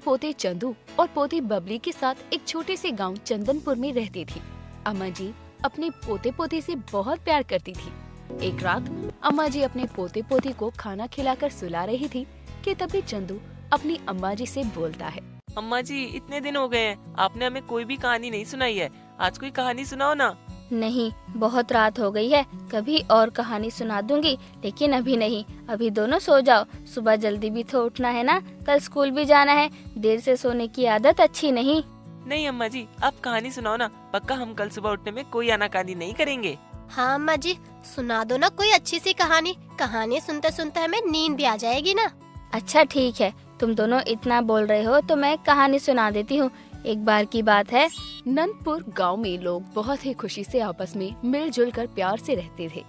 पोते चंदू और पोती बबली के साथ एक छोटे से गांव चंदनपुर में रहती थी। अम्मा जी अपने पोते पोती से बहुत प्यार करती थी। एक रात अम्मा जी अपने पोते पोती को खाना खिलाकर सुला रही थी कि तभी चंदू अपनी अम्मा जी से बोलता है। अम्मा जी, इतने दिन हो गए हैं, आपने हमें कोई भी कहानी नहीं सुनाई है। आज कोई कहानी सुनाओ ना। नहीं, बहुत रात हो गई है, कभी और कहानी सुना दूंगी, लेकिन अभी नहीं। अभी दोनों सो जाओ, सुबह जल्दी भी तो उठना है ना, कल स्कूल भी जाना है। देर से सोने की आदत अच्छी नहीं। नहीं अम्मा जी, आप कहानी सुनाओ ना, पक्का हम कल सुबह उठने में कोई आनाकानी नहीं करेंगे। हाँ अम्मा जी, सुना दो ना कोई अच्छी सी कहानी। कहानी सुनते सुनते हमें नींद भी आ जाएगी ना। अच्छा ठीक है, तुम दोनों इतना बोल रहे हो तो मैं कहानी सुना देती हूँ। एक बार की बात है, नंदपुर गांव में लोग बहुत ही खुशी से आपस में मिलजुल कर प्यार से रहते थे।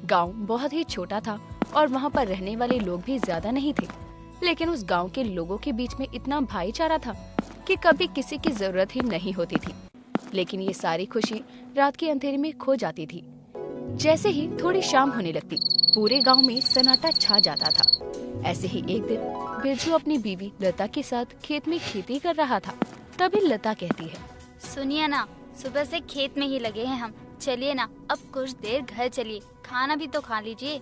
गांव बहुत ही छोटा था और वहां पर रहने वाले लोग भी ज्यादा नहीं थे, लेकिन उस गांव के लोगों के बीच में इतना भाईचारा था कि कभी किसी की जरूरत ही नहीं होती थी। लेकिन ये सारी खुशी रात के अंधेरे में खो जाती थी। जैसे ही थोड़ी शाम होने लगती, पूरे गांव में सन्नाटा छा जाता था। ऐसे ही एक दिन बिरजू अपनी बीवी लता के साथ खेत में खेती कर रहा था। तभी लता कहती है, सुनिए ना, सुबह से खेत में ही लगे हैं हम। चलिए ना, अब कुछ देर घर चलिए, खाना भी तो खा लीजिए।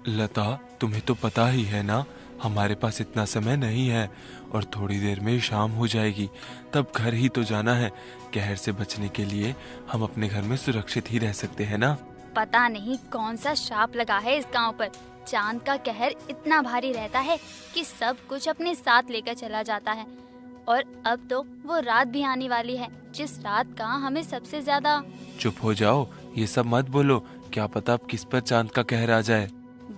लता, तुम्हें तो पता ही है ना, हमारे पास इतना समय नहीं है और थोड़ी देर में शाम हो जाएगी, तब घर ही तो जाना है। कहर से बचने के लिए हम अपने घर में सुरक्षित ही रह सकते हैं ना। पता नहीं कौन सा श्राप लगा है इस गांव पर। चांद का कहर इतना भारी रहता है कि सब कुछ अपने साथ लेकर चला जाता है। और अब तो वो रात भी आने वाली है, जिस रात का हमें सबसे ज्यादा। चुप हो जाओ, ये सब मत बोलो, क्या पता अब किस पर चांद का कहर आ जाए।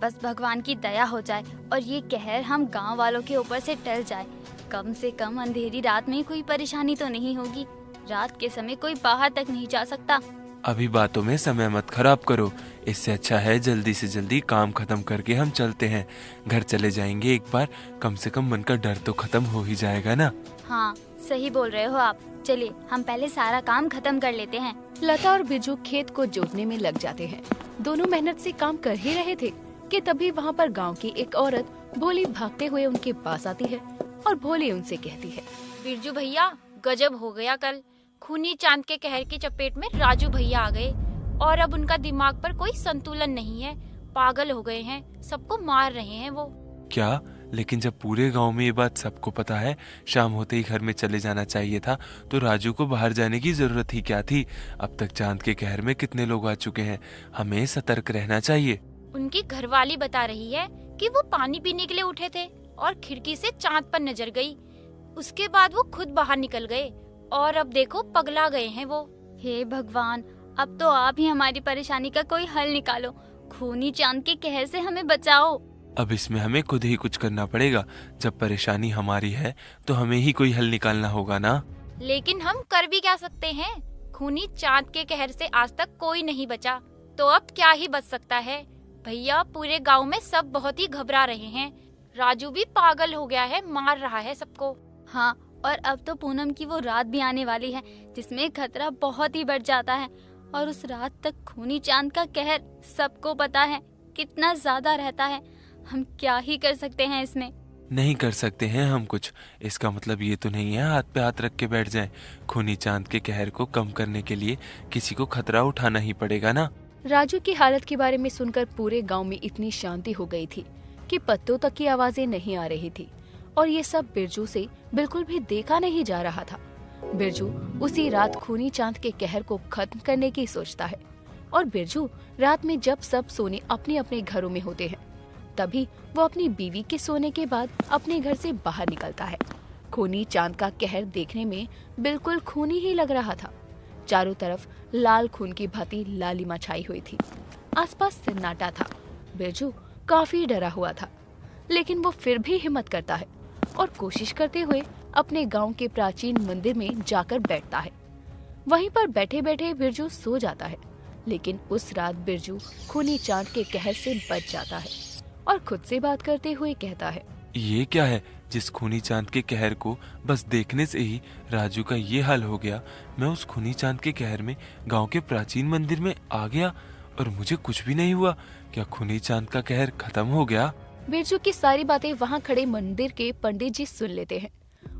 बस भगवान की दया हो जाए और ये कहर हम गांव वालों के ऊपर से टल जाए। कम से कम अंधेरी रात में कोई परेशानी तो नहीं होगी। रात के समय कोई बाहर तक नहीं जा सकता। अभी बातों में समय मत खराब करो, इससे अच्छा है जल्दी से जल्दी काम खत्म करके हम चलते हैं। घर चले जाएंगे एक बार, कम से कम मन का डर तो खत्म हो ही जाएगा ना। हाँ, सही बोल रहे हो आप। चलिए हम पहले सारा काम खत्म कर लेते हैं। लता और बिरजू खेत को जोतने में लग जाते हैं। दोनों मेहनत से काम कर ही रहे थे कि तभी वहाँ पर गांव की एक औरत भोली भागते हुए उनके पास आती है और भोली उनसे कहती है, बिरजू भैया, गजब हो गया कल। खूनी चांद के कहर की चपेट में राजू भैया आ गए और अब उनका दिमाग पर कोई संतुलन नहीं है। पागल हो गए हैं, सबको मार रहे हैं वो। क्या? लेकिन जब पूरे गांव में ये बात सबको पता है, शाम होते ही घर में चले जाना चाहिए था, तो राजू को बाहर जाने की जरूरत ही क्या थी। अब तक चांद के कहर में कितने लोग आ चुके हैं, हमें सतर्क रहना चाहिए। उनकी घरवाली बता रही है कि वो पानी पीने के लिए उठे थे और खिड़की से चांद पर नजर गई। उसके बाद वो खुद बाहर निकल गए और अब देखो पगला गए हैं वो। हे भगवान, अब तो आप ही हमारी परेशानी का कोई हल निकालो। खूनी चांद के कहर से हमें बचाओ। अब इसमें हमें खुद ही कुछ करना पड़ेगा। जब परेशानी हमारी है तो हमें ही कोई हल निकालना होगा ना। लेकिन हम कर भी क्या सकते हैं? खूनी चांद के कहर से आज तक कोई नहीं बचा, तो अब क्या ही बच सकता है। भैया, पूरे गांव में सब बहुत ही घबरा रहे हैं। राजू भी पागल हो गया है, मार रहा है सबको। हाँ, और अब तो पूनम की वो रात भी आने वाली है, जिसमें खतरा बहुत ही बढ़ जाता है। और उस रात तक खूनी चांद का कहर सबको पता है कितना ज्यादा रहता है। हम क्या ही कर सकते हैं इसमें? नहीं कर सकते हैं हम कुछ। इसका मतलब ये तो नहीं है हाथ पे हाथ रख के बैठ जाएं। खूनी चांद के कहर को कम करने के लिए किसी को खतरा उठाना ही पड़ेगा ना। राजू की हालत के बारे में सुनकर पूरे गांव में इतनी शांति हो गई थी कि पत्तों तक की आवाजें नहीं आ रही थी और ये सब बिरजू से बिल्कुल भी देखा नहीं जा रहा था। बिरजू उसी रात खूनी चांद के कहर को खत्म करने की सोचता है और बिरजू रात में जब सब सोने अपने अपने घरों में होते हैं, तभी वो अपनी बीवी के सोने के बाद अपने घर से बाहर निकलता है। खूनी चांद का कहर देखने में बिल्कुल खूनी ही लग रहा था। चारों तरफ लाल खून की भांति लालिमा छाई हुई थी। आसपास सन्नाटा था। बिरजू काफी डरा हुआ था, लेकिन वो फिर भी हिम्मत करता है और कोशिश करते हुए अपने गांव के प्राचीन मंदिर में जाकर बैठता है। वहीं पर बैठे बैठे बिरजू सो जाता है, लेकिन उस रात बिरजू खूनी चांद के कहर से बच जाता है और खुद से बात करते हुए कहता है, ये क्या है? जिस खूनी चांद के कहर को बस देखने से ही राजू का ये हाल हो गया, मैं उस खूनी चांद के कहर में गांव के प्राचीन मंदिर में आ गया और मुझे कुछ भी नहीं हुआ। क्या खूनी चांद का कहर खत्म हो गया? बिरजू की सारी बातें वहाँ खड़े मंदिर के पंडित जी सुन लेते हैं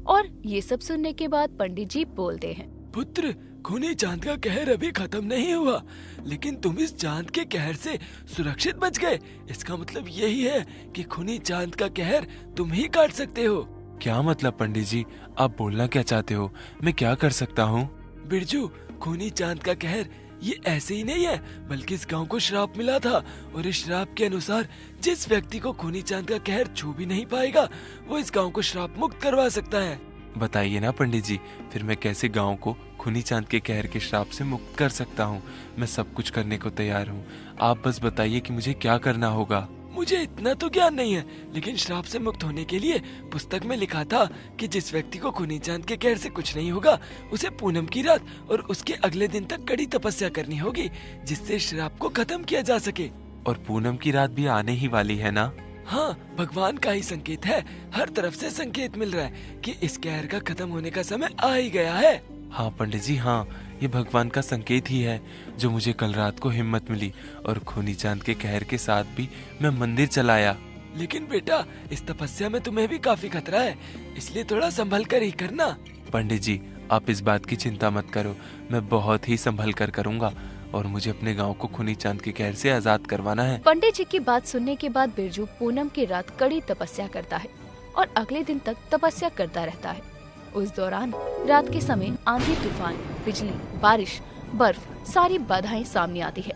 और ये सब सुनने के बाद पंडित जी बोलते हैं, पुत्र, खूनी चांद का कहर अभी खत्म नहीं हुआ, लेकिन तुम इस चांद के कहर से सुरक्षित बच गए। इसका मतलब यही है कि खूनी चांद का कहर तुम ही काट सकते हो। क्या मतलब पंडित जी? आप बोलना क्या चाहते हो? मैं क्या कर सकता हूँ? बिरजू, खूनी चांद का कहर ये ऐसे ही नहीं है, बल्कि इस गांव को श्राप मिला था, और इस श्राप के अनुसार जिस व्यक्ति को खूनी चांद का कहर छू भी नहीं पाएगा, वो इस गांव को श्राप मुक्त करवा सकता है। बताइए ना पंडित जी, फिर मैं कैसे गांव को खूनी चांद के कहर के श्राप से मुक्त कर सकता हूँ? मैं सब कुछ करने को तैयार हूँ, आप बस बताइए कि मुझे क्या करना होगा। मुझे इतना तो ज्ञान नहीं है, लेकिन श्राप से मुक्त होने के लिए पुस्तक में लिखा था कि जिस व्यक्ति को खूनी चांद के कहर से कुछ नहीं होगा, उसे पूनम की रात और उसके अगले दिन तक कड़ी तपस्या करनी होगी, जिससे श्राप को खत्म किया जा सके। और पूनम की रात भी आने ही वाली है ना? हाँ, भगवान का ही संकेत है। हर तरफ से संकेत मिल रहा है कि इस कहर का खत्म होने का समय आ ही गया है। हाँ पंडित जी, हाँ, ये भगवान का संकेत ही है जो मुझे कल रात को हिम्मत मिली, और खूनी चांद के कहर के साथ भी मैं मंदिर चला आया। लेकिन बेटा, इस तपस्या में तुम्हें भी काफी खतरा है, इसलिए थोड़ा संभल कर ही करना। पंडित जी, आप इस बात की चिंता मत करो, मैं बहुत ही संभल कर करूँगा, और मुझे अपने गांव को खूनी चांद के कहर से आजाद करवाना है। पंडित जी की बात सुनने के बाद बिरजू पूनम की रात कड़ी तपस्या करता है और अगले दिन तक तपस्या करता रहता है। उस दौरान रात के समय आंधी, तूफान, बिजली, बारिश, बर्फ, सारी बाधाएं सामने आती है,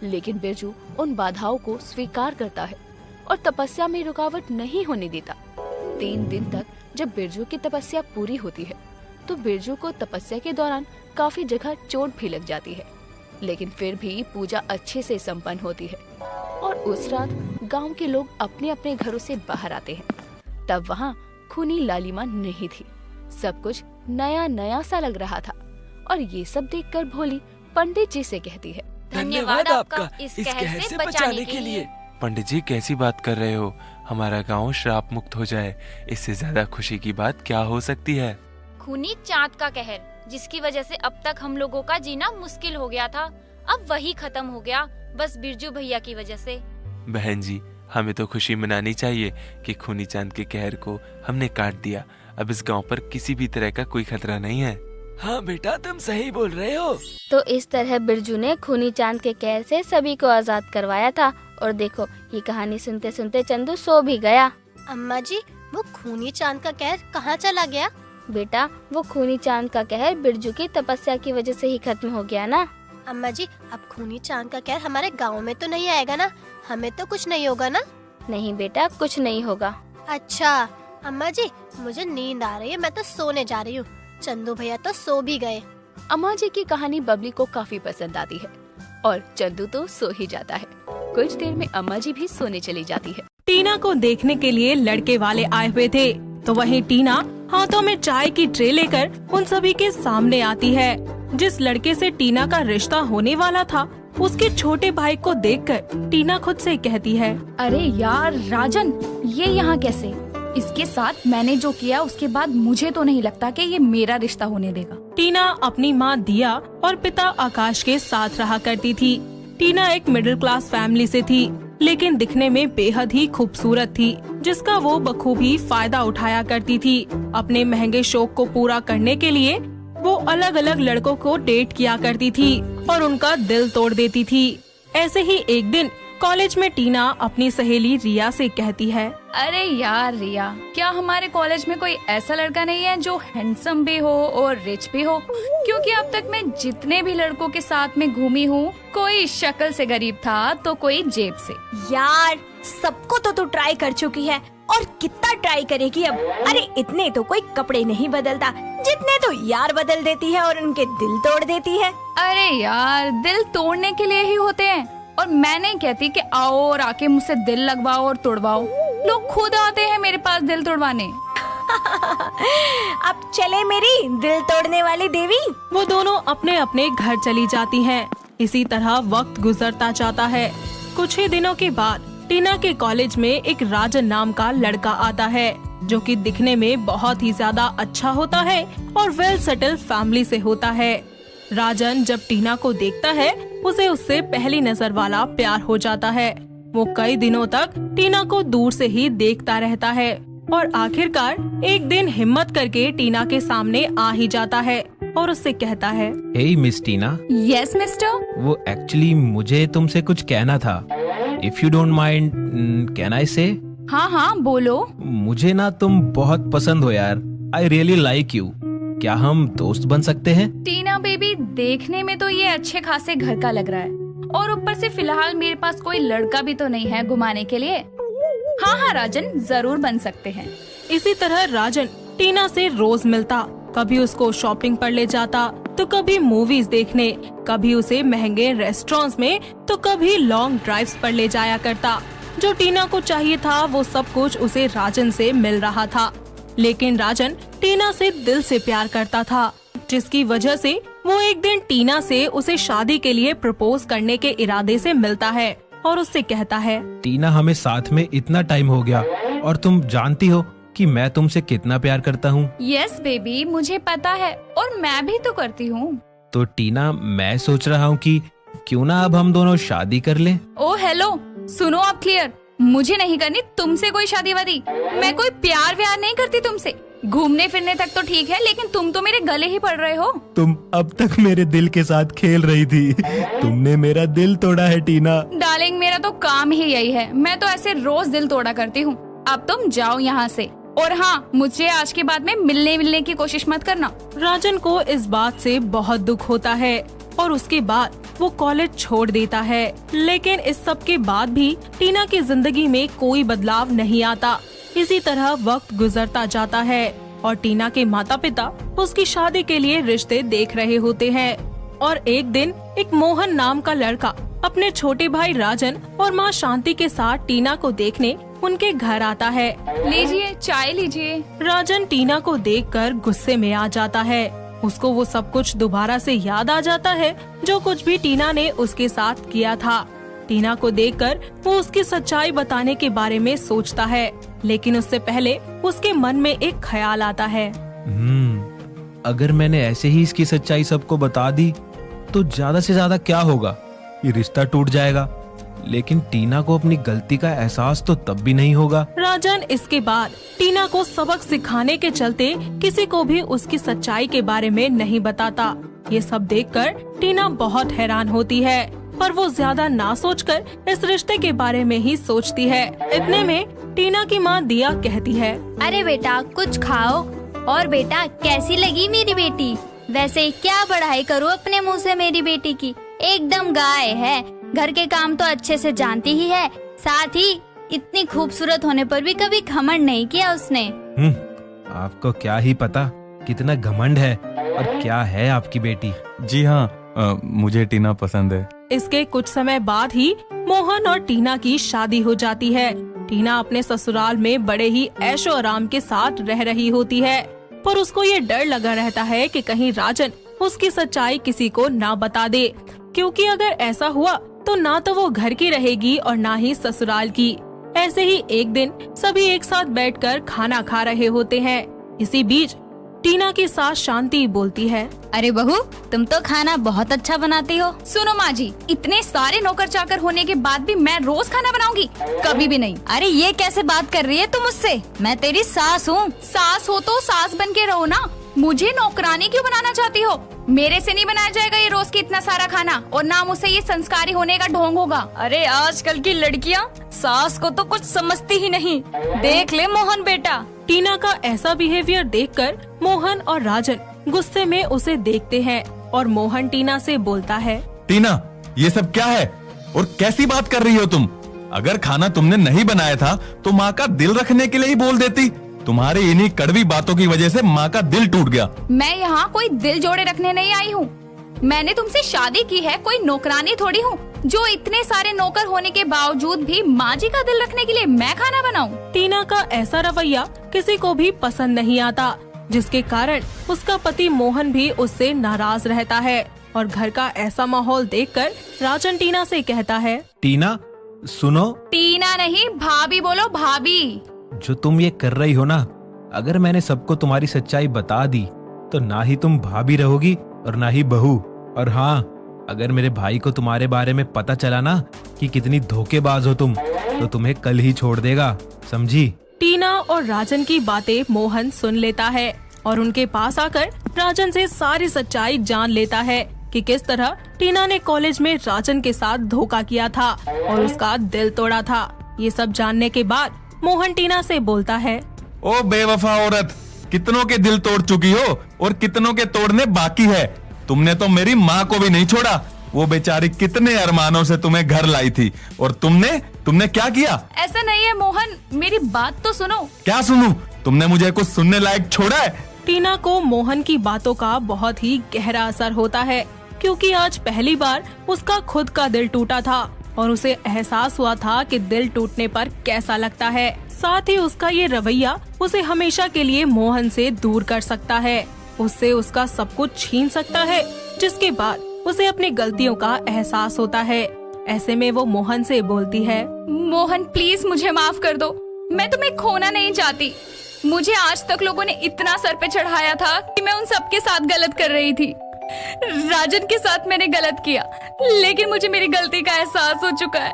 लेकिन बिरजू उन बाधाओं को स्वीकार करता है और तपस्या में रुकावट नहीं होने देता। 3 दिन तक जब बिरजू की तपस्या पूरी होती है, तो बिरजू को तपस्या के दौरान काफी जगह चोट भी लग जाती है, लेकिन फिर भी पूजा अच्छे से संपन्न होती है और उस रात गांव के लोग अपने अपने घरों से बाहर आते हैं। तब वहाँ खूनी लालिमा नहीं थी, सब कुछ नया नया सा लग रहा था, और ये सब देखकर भोली पंडित जी से कहती है, धन्यवाद आपका इस कहर से बचाने के लिए। पंडित जी, कैसी बात कर रहे हो? हमारा गांव श्राप मुक्त हो जाए, इससे ज्यादा खुशी की बात क्या हो सकती है? खूनी चांद का कहर, जिसकी वजह से अब तक हम लोगों का जीना मुश्किल हो गया था, अब वही खत्म हो गया, बस बिरजू भैया की वजह से। बहन जी, हमें तो खुशी मनानी चाहिए कि खूनी चांद के कहर को हमने काट दिया। अब इस गांव पर किसी भी तरह का कोई खतरा नहीं है। हाँ बेटा, तुम सही बोल रहे हो। तो इस तरह बिरजू ने खूनी चांद के कहर से सभी को आजाद करवाया था। और देखो, ये कहानी सुनते सुनते चंदू सो भी गया। अम्मा जी, वो खूनी चांद का कहर कहाँ चला गया? बेटा, वो खूनी चांद का कहर बिरजू की तपस्या की वजह से ही खत्म हो गया ना। अम्मा जी, अब खूनी चांद का कहर हमारे गांव में तो नहीं आएगा ना? हमें तो कुछ नहीं होगा ना? नहीं बेटा, कुछ नहीं होगा। अच्छा अम्मा जी, मुझे नींद आ रही है, मैं तो सोने जा रही हूँ। चंदू भैया तो सो भी गए। अम्मा जी की कहानी बबली को काफी पसंद आती है और चंदू तो सो ही जाता है। कुछ देर में अम्मा जी भी सोने चली जाती है। टीना को देखने के लिए लड़के वाले आए हुए थे, तो वहीं टीना हाथों में चाय की ट्रे लेकर उन सभी के सामने आती है। जिस लड़के से टीना का रिश्ता होने वाला था, उसके छोटे भाई को देखकर टीना खुद से कहती है, अरे यार राजन, ये यहाँ कैसे? इसके साथ मैंने जो किया उसके बाद मुझे तो नहीं लगता कि ये मेरा रिश्ता होने देगा। टीना अपनी माँ दिया और पिता आकाश के साथ रहा करती थी। टीना एक मिडिल क्लास फैमिली से थी, लेकिन दिखने में बेहद ही खूबसूरत थी, जिसका वो बखूबी फायदा उठाया करती थी। अपने महंगे शौक को पूरा करने के लिए वो अलग अलग लड़कों को डेट किया करती थी और उनका दिल तोड़ देती थी। ऐसे ही एक दिन कॉलेज में टीना अपनी सहेली रिया से कहती है, अरे यार रिया, क्या हमारे कॉलेज में कोई ऐसा लड़का नहीं है जो हैंडसम भी हो और रिच भी हो? क्योंकि अब तक मैं जितने भी लड़कों के साथ में घूमी हूँ, कोई शक्ल से गरीब था तो कोई जेब से। यार, सबको तो तू ट्राई कर चुकी है, और कितना ट्राई करेगी अब? अरे इतने तो कोई कपड़े नहीं बदलता जितने तो यार बदल देती है और उनके दिल तोड़ देती है। अरे यार, दिल तोड़ने के लिए ही होते हैं, और मैं नहीं कहती कि आओ और आके मुझसे दिल लगवाओ और तोड़वाओ। लोग खुद आते हैं मेरे पास दिल तोड़वाने। अब चले मेरी दिल तोड़ने वाली देवी। वो दोनों अपने अपने घर चली जाती हैं। इसी तरह वक्त गुजरता जाता है। कुछ ही दिनों के बाद टीना के कॉलेज में एक राजन नाम का लड़का आता है, जो कि दिखने में बहुत ही ज्यादा अच्छा होता है और वेल सेटल फैमिली से होता है। राजन जब टीना को देखता है, उसे उससे पहली नजर वाला प्यार हो जाता है। वो कई दिनों तक टीना को दूर से ही देखता रहता है। और आखिरकार एक दिन हिम्मत करके टीना के सामने आ ही जाता है और उससे कहता है, hey miss Tina. Yes mister. वो एक्चुअली मुझे तुमसे कुछ कहना था। If you don't mind, can I say? हाँ हाँ बोलो। मुझे ना तुम बहुत पसंद हो यार। I really like you. क्या हम दोस्त बन सकते हैं? टीना बेबी, देखने में तो ये अच्छे खासे घर का लग रहा है और ऊपर से फिलहाल मेरे पास कोई लड़का भी तो नहीं है घुमाने के लिए। हाँ हाँ राजन, जरूर बन सकते हैं। इसी तरह राजन टीना से रोज मिलता। कभी उसको शॉपिंग पर ले जाता, तो कभी मूवीज देखने, कभी उसे महंगे रेस्टोरेंट्स में, तो कभी लॉन्ग ड्राइव्स पर ले जाया करता। जो टीना को चाहिए था वो सब कुछ उसे राजन से मिल रहा था। लेकिन राजन टीना से दिल से प्यार करता था, जिसकी वजह से वो एक दिन टीना से उसे शादी के लिए प्रपोज करने के इरादे से मिलता है और उससे कहता है, टीना, हमें साथ में इतना टाइम हो गया और तुम जानती हो कि मैं तुमसे कितना प्यार करता हूँ। यस बेबी, मुझे पता है और मैं भी तो करती हूँ। तो टीना, मैं सोच रहा हूँ कि क्यों ना अब हम दोनों शादी कर लें। ओ हेलो, सुनो आप क्लियर, मुझे नहीं करनी तुमसे कोई शादी वादी। मैं कोई प्यार व्यार नहीं करती तुमसे। घूमने फिरने तक तो ठीक है, लेकिन तुम तो मेरे गले ही पड़ रहे हो। तुम अब तक मेरे दिल के साथ खेल रही थी। तुमने मेरा दिल तोड़ा है टीना। डार्लिंग, मेरा तो काम ही यही है। मैं तो ऐसे रोज दिल तोड़ा करती हूँ। अब तुम जाओ यहाँ से। और हाँ, मुझे आज के बाद में मिलने की कोशिश मत करना। राजन को इस बात से बहुत दुख होता है और उसके बाद वो कॉलेज छोड़ देता है। लेकिन इस सब के बाद भी टीना की जिंदगी में कोई बदलाव नहीं आता। इसी तरह वक्त गुजरता जाता है और टीना के माता पिता उसकी शादी के लिए रिश्ते देख रहे होते हैं। और एक दिन एक मोहन नाम का लड़का अपने छोटे भाई राजन और माँ शांति के साथ टीना को देखने उनके घर आता है। लीजिए, चाय लीजिए। राजन टीना को देखकर गुस्से में आ जाता है। उसको वो सब कुछ दोबारा से याद आ जाता है जो कुछ भी टीना ने उसके साथ किया था। टीना को देखकर वो उसकी सच्चाई बताने के बारे में सोचता है, लेकिन उससे पहले उसके मन में एक ख्याल आता है। अगर मैंने ऐसे ही इसकी सच्चाई सबको बता दी तो ज्यादा से ज्यादा क्या होगा, ये रिश्ता टूट जाएगा। लेकिन टीना को अपनी गलती का एहसास तो तब भी नहीं होगा। राजन इसके बाद टीना को सबक सिखाने के चलते किसी को भी उसकी सच्चाई के बारे में नहीं बताता। ये सब देखकर टीना बहुत हैरान होती है, पर वो ज्यादा ना सोचकर इस रिश्ते के बारे में ही सोचती है। इतने में टीना की माँ दिया कहती है, अरे बेटा कुछ खाओ। और बेटा कैसी लगी मेरी बेटी? वैसे क्या बढ़ाई करूँ अपने मुँह से मेरी बेटी की, एकदम गाय है। घर के काम तो अच्छे से जानती ही है, साथ ही इतनी खूबसूरत होने पर भी कभी घमंड नहीं किया उसने। आपको क्या ही पता कितना घमंड है और क्या है आपकी बेटी। जी हाँ, मुझे टीना पसंद है। इसके कुछ समय बाद ही मोहन और टीना की शादी हो जाती है। टीना अपने ससुराल में बड़े ही ऐशो आराम के साथ रह रही होती है, पर उसको ये डर लगा रहता है कि कहीं राजन उसकी सच्चाई किसी को ना बता दे, क्योंकि अगर ऐसा हुआ तो ना तो वो घर की रहेगी और ना ही ससुराल की। ऐसे ही एक दिन सभी एक साथ बैठकर खाना खा रहे होते हैं। इसी बीच टीना की सास शांति बोलती है, अरे बहू, तुम तो खाना बहुत अच्छा बनाती हो। सुनो माँ जी, इतने सारे नौकर चाकर होने के बाद भी मैं रोज खाना बनाऊंगी? कभी भी नहीं। अरे ये कैसे बात कर रही है तुम मुझसे? मैं तेरी सास हूँ। सास हो तो सास बन के रहो ना, मुझे नौकरानी क्यों बनाना चाहती हो? मेरे से नहीं बनाया जाएगा ये रोज की इतना सारा खाना, और ना मुझसे ये संस्कारी होने का ढोंग होगा। अरे आजकल की लड़कियाँ सास को तो कुछ समझती ही नहीं। देख ले मोहन बेटा। टीना का ऐसा बिहेवियर देखकर मोहन और राजन गुस्से में उसे देखते हैं और मोहन टीना से बोलता है, टीना, ये सब क्या है और कैसी बात कर रही हो तुम? अगर खाना तुमने नहीं बनाया था तो माँ का दिल रखने के लिए ही बोल देती। तुम्हारी इन्हीं कड़वी बातों की वजह से माँ का दिल टूट गया। मैं यहाँ कोई दिल जोड़े रखने नहीं आई हूँ। मैंने तुमसे शादी की है, कोई नौकरानी थोड़ी हूँ जो इतने सारे नौकर होने के बावजूद भी माँ जी का दिल रखने के लिए मैं खाना बनाऊं। टीना का ऐसा रवैया किसी को भी पसंद नहीं आता, जिसके कारण उसका पति मोहन भी उससे नाराज रहता है। और घर का ऐसा माहौल देखकर राजन टीना से कहता है, टीना सुनो। टीना नहीं, भाभी बोलो, भाभी। जो तुम ये कर रही हो ना, अगर मैंने सबको तुम्हारी सच्चाई बता दी तो ना ही तुम भाभी रहोगी और ना ही बहू। और हाँ, अगर मेरे भाई को तुम्हारे बारे में पता चला ना कि कितनी धोखेबाज हो तुम, तो तुम्हें कल ही छोड़ देगा, समझी? टीना और राजन की बातें मोहन सुन लेता है और उनके पास आकर राजन से सारी सच्चाई जान लेता है कि किस तरह टीना ने कॉलेज में राजन के साथ धोखा किया था और उसका दिल तोड़ा था। ये सब जानने के बाद मोहन टीना से बोलता है, ओ बेवफा औरत, कितनों के दिल तोड़ चुकी हो और कितनों के तोड़ने बाकी है। तुमने तो मेरी माँ को भी नहीं छोड़ा। वो बेचारी कितने अरमानों से तुम्हें घर लाई थी और तुमने क्या किया? ऐसा नहीं है मोहन, मेरी बात तो सुनो। क्या सुनूं? तुमने मुझे कुछ सुनने लायक छोड़ा है? टीना को मोहन की बातों का बहुत ही गहरा असर होता है, क्योंकि आज पहली बार उसका खुद का दिल टूटा था और उसे एहसास हुआ था कि दिल टूटने पर कैसा लगता है। साथ ही उसका ये रवैया उसे हमेशा के लिए मोहन से दूर कर सकता है, उससे उसका सब कुछ छीन सकता है, जिसके बाद उसे अपनी गलतियों का एहसास होता है। ऐसे में वो मोहन से बोलती है, मोहन प्लीज मुझे माफ कर दो, मैं तुम्हें खोना नहीं चाहती। मुझे आज तक लोगों ने इतना सर पे चढ़ाया था कि मैं उन सबके साथ गलत कर रही थी। राजन के साथ मैंने गलत किया, लेकिन मुझे मेरी गलती का एहसास हो चुका है।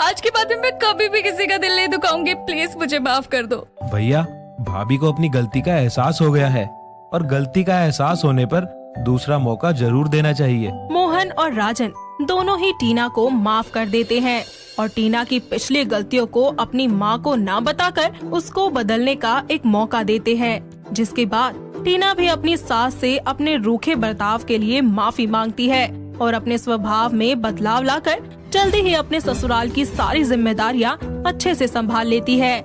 आज के बाद में मैं कभी भी किसी का दिल नहीं दुखाऊंगी, प्लीज मुझे माफ कर दो। भैया, भाभी को अपनी गलती का एहसास हो गया है और गलती का एहसास होने पर दूसरा मौका जरूर देना चाहिए। मोहन और राजन दोनों ही टीना को माफ कर देते हैं और टीना की पिछली गलतियों को अपनी माँ को ना बताकर उसको बदलने का एक मौका देते हैं, जिसके बाद टीना भी अपनी सास से अपने रूखे बर्ताव के लिए माफी मांगती है और अपने स्वभाव में बदलाव लाकर जल्दी ही अपने ससुराल की सारी जिम्मेदारियाँ अच्छे से संभाल लेती है।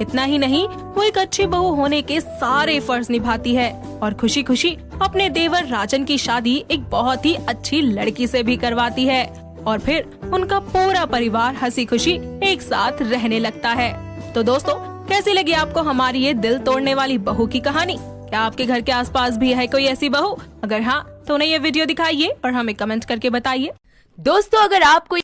इतना ही नहीं, वो एक अच्छी बहू होने के सारे फर्ज निभाती है और खुशी खुशी अपने देवर राजन की शादी एक बहुत ही अच्छी लड़की से भी करवाती है और फिर उनका पूरा परिवार हंसी खुशी एक साथ रहने लगता है। तो दोस्तों, कैसी लगी आपको हमारी ये दिल तोड़ने वाली बहू की कहानी? क्या आपके घर के आसपास भी है कोई ऐसी बहू? अगर हाँ, तो उन्हें ये वीडियो दिखाइए और हमें कमेंट करके बताइए। दोस्तों, अगर आपको